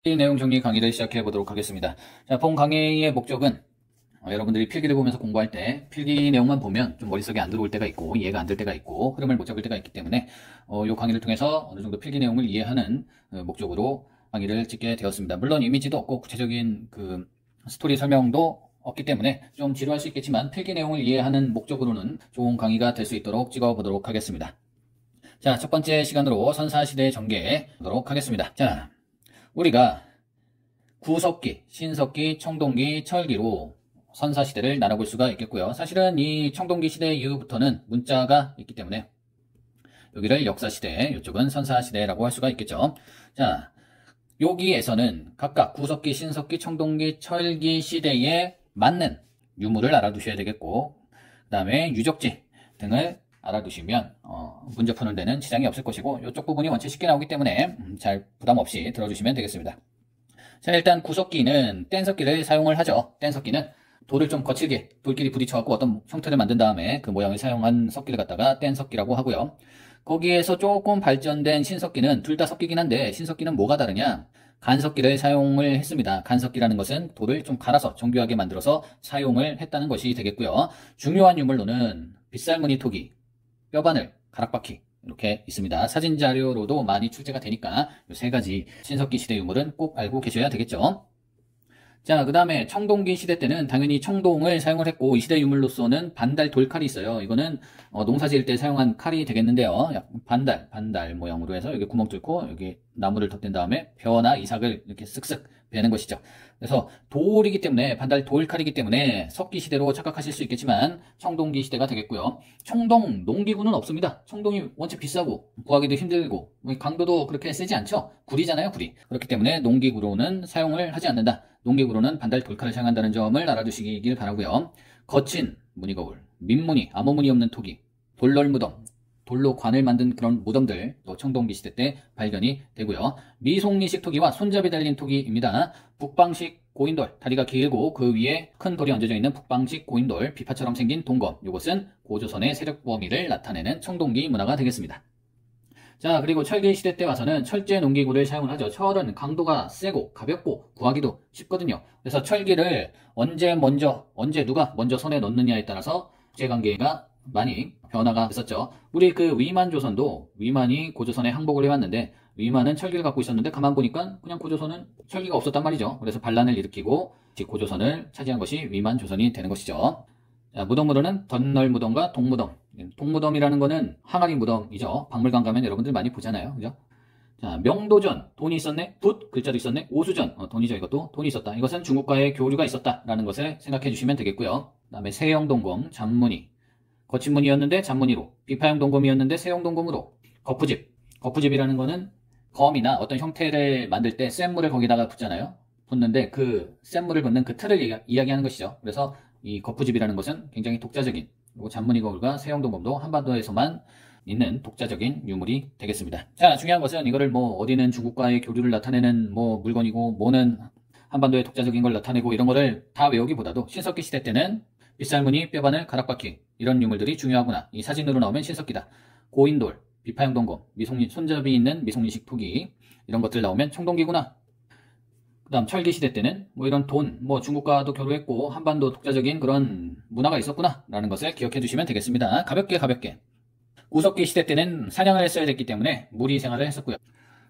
이 내용 정리 강의를 시작해 보도록 하겠습니다. 자, 본 강의의 목적은 여러분들이 필기를 보면서 공부할 때 필기 내용만 보면 좀 머릿속에 안 들어올 때가 있고 이해가 안 될 때가 있고 흐름을 못 잡을 때가 있기 때문에 이 강의를 통해서 어느 정도 필기 내용을 이해하는 목적으로 강의를 찍게 되었습니다. 물론 이미지도 없고 구체적인 그 스토리 설명도 없기 때문에 좀 지루할 수 있겠지만 필기 내용을 이해하는 목적으로는 좋은 강의가 될 수 있도록 찍어 보도록 하겠습니다. 자, 첫 번째 시간으로 선사시대 전개 보도록 하겠습니다. 자, 우리가 구석기, 신석기, 청동기, 철기로 선사시대를 나눠볼 수가 있겠고요. 사실은 이 청동기 시대 이후부터는 문자가 있기 때문에 여기를 역사시대, 이쪽은 선사시대라고 할 수가 있겠죠. 자, 여기에서는 각각 구석기, 신석기, 청동기, 철기 시대에 맞는 유물을 알아두셔야 되겠고, 그 다음에 유적지 등을 알아두시면 문제 푸는 데는 지장이 없을 것이고, 이쪽 부분이 원체 쉽게 나오기 때문에 잘 부담 없이 들어주시면 되겠습니다. 자, 일단 구석기는 뗀석기를 사용을 하죠. 뗀석기는 돌을 좀 거칠게 돌끼리 부딪혀갖고 어떤 형태를 만든 다음에 그 모양을 사용한 석기를 갖다가 뗀석기라고 하고요. 거기에서 조금 발전된 신석기는 둘 다 석기긴 한데, 신석기는 뭐가 다르냐? 간석기를 사용을 했습니다. 간석기라는 것은 돌을 좀 갈아서 정교하게 만들어서 사용을 했다는 것이 되겠고요. 중요한 유물로는 빗살무늬 토기, 뼈바늘, 가락바퀴 이렇게 있습니다. 사진 자료로도 많이 출제가 되니까 이 세 가지 신석기 시대 유물은 꼭 알고 계셔야 되겠죠. 자, 그 다음에 청동기 시대 때는 당연히 청동을 사용을 했고, 이 시대 유물로서는 반달 돌칼이 있어요. 이거는 농사 지을 때 사용한 칼이 되겠는데요. 반달 모양으로 해서 여기 구멍 뚫고 여기 나무를 덧댄 다음에 벼나 이삭을 이렇게 쓱쓱 베는 것이죠. 그래서 돌이기 때문에, 반달 돌칼이기 때문에 석기 시대로 착각하실 수 있겠지만 청동기 시대가 되겠고요. 청동 농기구는 없습니다. 청동이 원체 비싸고 구하기도 힘들고 강도도 그렇게 세지 않죠. 구리잖아요, 구리. 그렇기 때문에 농기구로는 사용을 하지 않는다. 농기구로는 반달 돌칼을 사용한다는 점을 알아두시길 바라고요. 거친 무늬거울, 민무늬, 아무 무늬 없는 토기, 돌널 무덤, 돌로 관을 만든 그런 무덤들 또 청동기 시대 때 발견이 되고요. 미송리식 토기와 손잡이 달린 토기입니다. 북방식 고인돌, 다리가 길고 그 위에 큰 돌이 얹어져 있는 북방식 고인돌, 비파처럼 생긴 동검, 이것은 고조선의 세력 범위를 나타내는 청동기 문화가 되겠습니다. 자, 그리고 철기 시대 때 와서는 철제 농기구를 사용을 하죠. 철은 강도가 세고 가볍고 구하기도 쉽거든요. 그래서 철기를 언제 누가 먼저 손에 넣느냐에 따라서 국제관계가 많이 변화가 있었죠. 우리 그 위만 조선도, 위만이 고조선에 항복을 해왔는데 위만은 철기를 갖고 있었는데 가만 보니까 그냥 고조선은 철기가 없었단 말이죠. 그래서 반란을 일으키고 고조선을 차지한 것이 위만 조선이 되는 것이죠. 자, 무덤으로는 덧널 무덤과 동무덤. 동무덤이라는 거는 항아리 무덤이죠. 박물관 가면 여러분들 많이 보잖아요. 그죠? 자, 명도전, 돈이 있었네. 붓, 글자도 있었네. 오수전, 돈이죠. 이것도 돈이 있었다. 이것은 중국과의 교류가 있었다라는 것을 생각해 주시면 되겠고요. 그 다음에 세형동검, 잔무늬. 거친 무늬였는데 잔무늬로, 비파형 동검이었는데 세형 동검으로, 거푸집이라는 거는 검이나 어떤 형태를 만들 때 쇳물을 거기다가 붓잖아요. 붓는데 그 쇳물을 붓는 그 틀을 이야기하는 것이죠. 그래서 이 거푸집이라는 것은 굉장히 독자적인, 그리고 잔무늬 거울과 세형 동검도 한반도에서만 있는 독자적인 유물이 되겠습니다. 자, 중요한 것은 이거를 어디는 중국과의 교류를 나타내는 물건이고, 뭐는 한반도의 독자적인 걸 나타내고, 이런 거를 다 외우기보다도 신석기 시대 때는 빗살무늬, 뼈바늘, 가락바퀴 이런 유물들이 중요하구나. 이 사진으로 나오면 신석기다. 고인돌, 비파형 동검, 손잡이 있는 미송리식 토기 이런 것들 나오면 청동기구나. 그 다음 철기 시대 때는 이런 돈, 중국과도 교류했고 한반도 독자적인 그런 문화가 있었구나 라는 것을 기억해 두시면 되겠습니다. 가볍게 구석기 시대 때는 사냥을 했어야 됐기 때문에 무리 생활을 했었고요.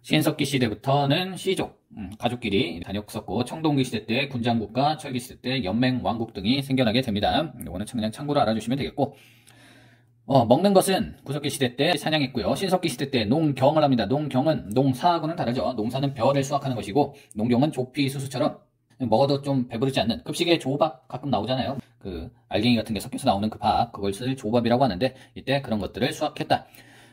신석기 시대부터는 시족, 가족끼리 다녔었고, 청동기 시대 때 군장국과 철기 시대 때 연맹 왕국 등이 생겨나게 됩니다. 이거는 그냥 참고로 알아주시면 되겠고, 먹는 것은 구석기 시대 때 사냥했고요. 신석기 시대 때 농경을 합니다. 농경은 농사하고는 다르죠. 농사는 벼를 수확하는 것이고, 농경은 조피 수수처럼 먹어도 좀 배부르지 않는 급식에 조밥 가끔 나오잖아요. 그 알갱이 같은 게 섞여서 나오는 그 밥, 그걸 조밥이라고 하는데 이때 그런 것들을 수확했다.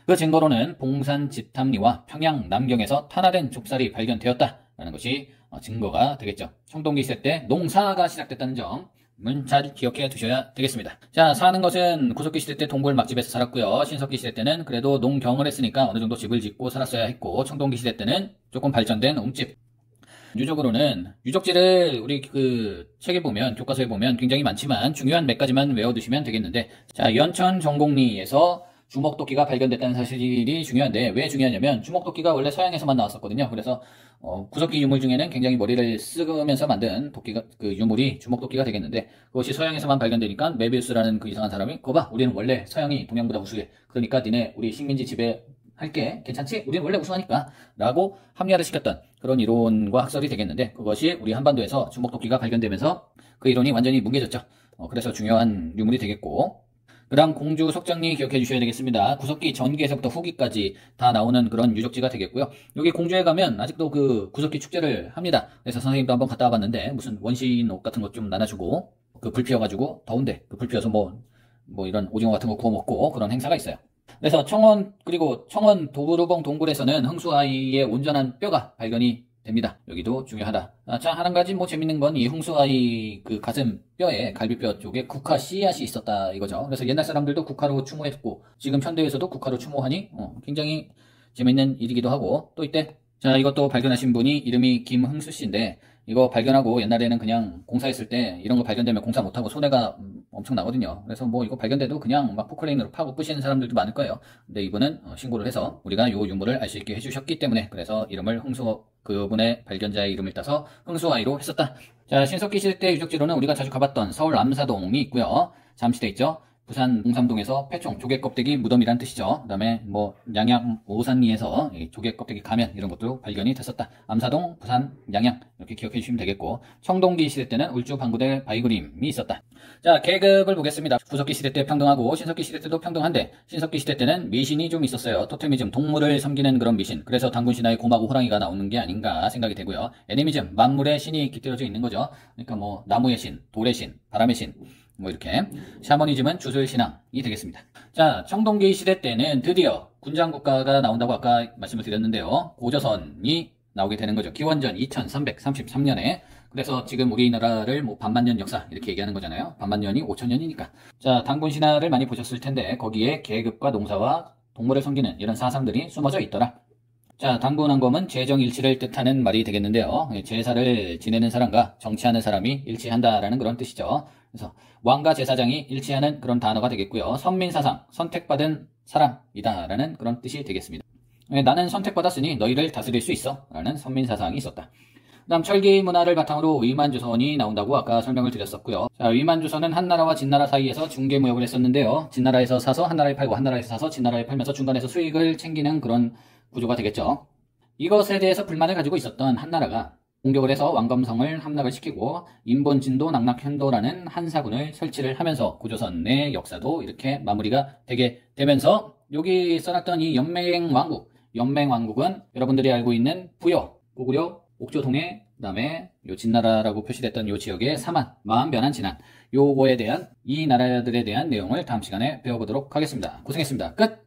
그 증거로는 봉산 집탐리와 평양 남경에서 탄화된 족살이 발견되었다라는 것이 증거가 되겠죠. 청동기 시대 때 농사가 시작됐다는 점은 잘 기억해 두셔야 되겠습니다. 자, 사는 것은 구석기 시대 때 동굴 막집에서 살았고요. 신석기 시대 때는 그래도 농경을 했으니까 어느 정도 집을 짓고 살았어야 했고, 청동기 시대 때는 조금 발전된 옹집. 유적으로는, 유적지를 우리 그 책에 보면, 교과서에 보면 굉장히 많지만 중요한 몇 가지만 외워두시면 되겠는데, 자, 연천 정곡리에서 주먹도끼가 발견됐다는 사실이 중요한데, 왜 중요하냐면 주먹도끼가 원래 서양에서만 나왔었거든요. 그래서 구석기 유물 중에는 굉장히 머리를 쓰면서 만든 도끼가, 그 유물이 주먹도끼가 되겠는데, 그것이 서양에서만 발견되니까 메비우스라는 그 이상한 사람이 그거 봐, 우리는 원래 서양이 동양보다 우수해, 그러니까 니네 우리 식민지 지배할게, 괜찮지? 우리는 원래 우수하니까 라고 합리화를 시켰던 그런 이론과 학설이 되겠는데, 그것이 우리 한반도에서 주먹도끼가 발견되면서 그 이론이 완전히 뭉개졌죠. 그래서 중요한 유물이 되겠고, 그 다음 공주 석장리 기억해 주셔야 되겠습니다. 구석기 전기에서부터 후기까지 다 나오는 그런 유적지가 되겠고요. 여기 공주에 가면 아직도 그 구석기 축제를 합니다. 그래서 선생님도 한번 갔다 와봤는데, 무슨 원시인 옷 같은 것 좀 나눠주고, 그 불 피워가지고 더운데 그 불 피워서 뭐 이런 오징어 같은 거 구워 먹고 그런 행사가 있어요. 그래서 그리고 청원 도부로봉 동굴에서는 흥수아이의 온전한 뼈가 발견이 됩니다. 여기도 중요하다. 자, 한 가지 뭐 재밌는 건 이 흥수아이 그 가슴 뼈에, 갈비뼈 쪽에 국화 씨앗이 있었다 이거죠. 그래서 옛날 사람들도 국화로 추모했고, 지금 현대에서도 국화로 추모하니 굉장히 재밌는 일이기도 하고, 또 이때, 자, 이것도 발견하신 분이 이름이 김흥수 씨인데, 이거 발견하고 옛날에는 그냥 공사했을 때 이런 거 발견되면 공사 못하고 손해가 엄청 나거든요. 그래서 뭐 이거 발견돼도 그냥 막 포클레인으로 파고 부시는 사람들도 많을 거예요. 근데 이분은 신고를 해서 우리가 요 유물을 알 수 있게 해주셨기 때문에, 그래서 이름을 그분의 발견자의 이름을 따서 흥수아이로 했었다. 자, 신석기 시대 유적지로는 우리가 자주 가봤던 서울 암사동이 있고요. 잠시돼 있죠. 부산 동삼동에서 패총, 조개껍데기 무덤이란 뜻이죠. 그 다음에 뭐 양양 오산리에서 조개껍데기 가면 이런 것도 발견이 됐었다. 암사동, 부산, 양양 이렇게 기억해 주시면 되겠고, 청동기 시대 때는 울주 방구대 바위그림이 있었다. 자, 계급을 보겠습니다. 구석기 시대 때 평등하고 신석기 시대 때도 평등한데, 신석기 시대 때는 미신이 좀 있었어요. 토테미즘, 동물을 섬기는 그런 미신. 그래서 단군신화에 곰하고 호랑이가 나오는 게 아닌가 생각이 되고요. 애니미즘, 만물의 신이 깃들어져 있는 거죠. 그러니까 뭐 나무의 신, 돌의 신, 바람의 신, 뭐 이렇게. 샤머니즘은 주술신앙이 되겠습니다. 자, 청동기 시대 때는 드디어 군장국가가 나온다고 아까 말씀을 드렸는데요. 고조선이 나오게 되는 거죠. 기원전 2333년에. 그래서 지금 우리나라를 뭐 반만년 역사 이렇게 얘기하는 거잖아요. 반만년이 5000년이니까. 자, 단군신화를 많이 보셨을 텐데 거기에 계급과 농사와 동물을 섬기는 이런 사상들이 숨어져 있더라. 자, 단군한검은 재정일치를 뜻하는 말이 되겠는데요. 제사를 지내는 사람과 정치하는 사람이 일치한다라는 그런 뜻이죠. 그래서 왕과 제사장이 일치하는 그런 단어가 되겠고요. 선민사상, 선택받은 사람이다라는 그런 뜻이 되겠습니다. 나는 선택받았으니 너희를 다스릴 수 있어 라는 선민사상이 있었다. 그 다음 철기 문화를 바탕으로 위만조선이 나온다고 아까 설명을 드렸었고요. 자, 위만조선은 한나라와 진나라 사이에서 중개무역을 했었는데요. 진나라에서 사서 한나라에 팔고, 한나라에서 사서 진나라에 팔면서 중간에서 수익을 챙기는 그런 구조가 되겠죠. 이것에 대해서 불만을 가지고 있었던 한나라가 공격을 해서 왕검성을 함락을 시키고 인본진도 낙낙현도라는 한사군을 설치를 하면서 고조선의 역사도 이렇게 마무리가 되게 되면서, 여기 써놨던 이 연맹왕국은 여러분들이 알고 있는 부여, 고구려, 옥조동해, 그 다음에 요 진나라라고 표시됐던 요 지역의 사만, 마한, 변한, 진한, 요거에 대한 이 나라들에 대한 내용을 다음 시간에 배워보도록 하겠습니다. 고생했습니다. 끝!